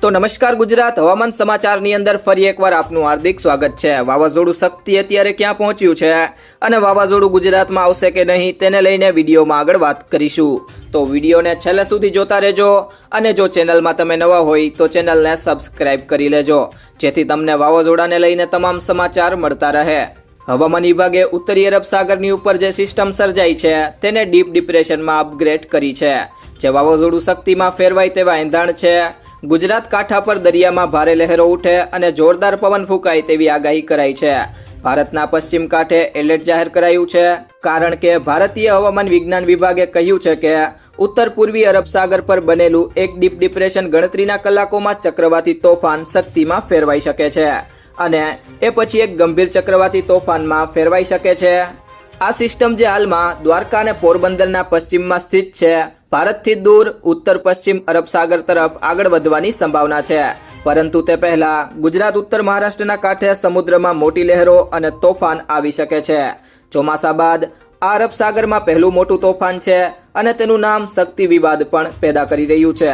તો નમસ્કાર ગુજરાત હવામાન સમાચારની અંદર ફરી એકવાર આપનું હાર્દિક સ્વાગત છે। વાવાઝોડું શક્તિ અત્યારે ક્યાં પહોંચ્યું છે અને વાવાઝોડું ગુજરાતમાં આવશે કે નહીં તેને લઈને વિડીયોમાં આગળ વાત કરીશું। તો વિડીયોને છેલ્લે સુધી જોતા રહેજો અને જો ચેનલમાં તમે નવા હોય તો ચેનલને સબસ્ક્રાઇબ કરી લેજો જેથી તમને વાવાઝોડાને લઈને તમામ સમાચાર મળતા રહે। હવામાન વિભાગે ઉત્તરી અરબ સાગરની ઉપર જે સિસ્ટમ સર્જાઈ છે તેને ડીપ ડિપ્રેશનમાં અપગ્રેડ કરી છે, જે વાવાઝોડું શક્તિમાં ફેરવાય તેવા એંધાણ છે। ગુજરાત કાંઠા પર દરિયામાં ભારે લહેરો ઉઠે અને જોરદાર પવન ફૂંકાય તેવી આગાહી કરાઈ છે। ભારતના પશ્ચિમ કાંઠે એલર્ટ જાહેર કરાયું છે, કારણ કે ભારતીય હવામાન વિજ્ઞાન વિભાગે કહ્યું છે કે ઉત્તર પૂર્વી અરબ સાગર પર બનેલું એક ડીપ ડિપ્રેશન ગણતરીના કલાકોમાં ચક્રવાતી તોફાન શક્તિમાં ફેરવાઈ શકે છે અને એ પછી એક ગંભીર ચક્રવાતી તોફાનમાં ફેરવાઈ શકે છે। આ સિસ્ટમ જે હાલમાં દ્વારકા અને પોરબંદરના પશ્ચિમમાં સ્થિત છે, ભારતથી દૂર ઉત્તર પશ્ચિમ અરબ સાગર તરફ આગળ વધવાની સંભાવના છે, પરંતુ તે પહેલા ગુજરાત ઉત્તર મહારાષ્ટ્રના કાંઠે સમુદ્રમાં મોટી લહેરો અને તોફાન આવી શકે છે। ચોમાસા બાદ આ અરબ સાગરમાં પહેલું મોટું તોફાન છે અને તેનું નામ શક્તિ વિવાદ પણ પેદા કરી રહ્યું છે,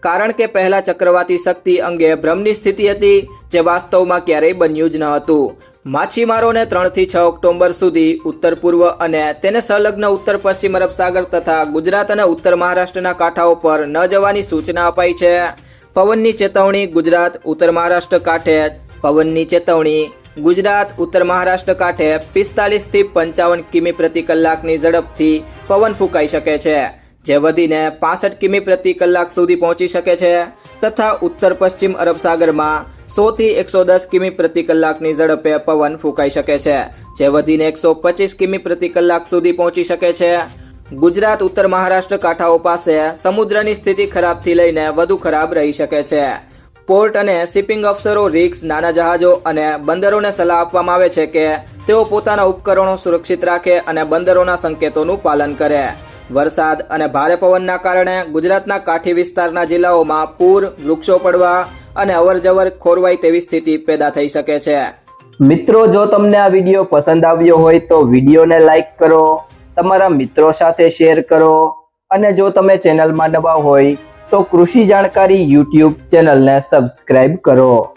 કારણ કે પહેલા ચક્રવાતી શક્તિ અંગે ભ્રમની સ્થિતિ હતી જે વાસ્તવમાં ક્યારેય બન્યું જ ન હતું। માછીમારોને 3 થી 6 ઓક્ટોબર સુધી ઉત્તર પૂર્વ અને તેને સંલગ્ન ઉત્તર પશ્ચિમ અરબ સાગર તથા ગુજરાત અને ઉત્તર મહારાષ્ટ્રના કાંઠાઓ પર ન જવાની સૂચના અપાઈ છે। પવનની ચેતવણી ગુજરાત ઉત્તર મહારાષ્ટ્ર કાંઠે પવનની ચેતવણી ગુજરાત ઉત્તર મહારાષ્ટ્ર કાંઠે 45 થી 55 કિમી પ્રતિ કલાકની ઝડપથી પવન ફૂંકાઈ શકે છે, જે વધીને 65 કિમી પ્રતિ કલાક સુધી પહોંચી શકે છે તથા ઉત્તર પશ્ચિમ અરબ સાગરમાં 100 થી 110 કિમી પ્રતિ કલાકની ઝડપે પવન ફૂંકાઈ શકે છે, જે વધીને 125 કિમી પ્રતિ કલાક સુધી પહોંચી શકે છે। ગુજરાત ઉત્તર મહારાષ્ટ્ર કાંઠાઓ પાસે સમુદ્રની સ્થિતિ ખરાબથી લઈને વધુ ખરાબ રહી શકે છે। પોર્ટ અને શિપિંગ અફસરો, રિગ્સ, નાના જહાજો અને બંદરોને સલાહ આપવામાં આવે છે કે તેઓ પોતાના ઉપકરણો સુરક્ષિત રાખે અને બંદરોના સંકેતોનું પાલન કરે। વરસાદ અને ભારે પવનના કારણે ગુજરાતના કાંઠી વિસ્તારના જિલ્લાઓમાં પૂર, વૃક્ષો પડવા અને અવરજવર ખોરવાય તેવી સ્થિતિ પેદા થઈ શકે છે। મિત્રો, જો તમને આ વિડીયો પસંદ આવ્યો હોય તો વિડીયોને લાઈક કરો, તમારા મિત્રો સાથે શેર કરો અને જો તમે ચેનલમાં નવા હોય તો કૃષિ જાણકારી યુટ્યુબ ચેનલને સબસ્ક્રાઇબ કરો।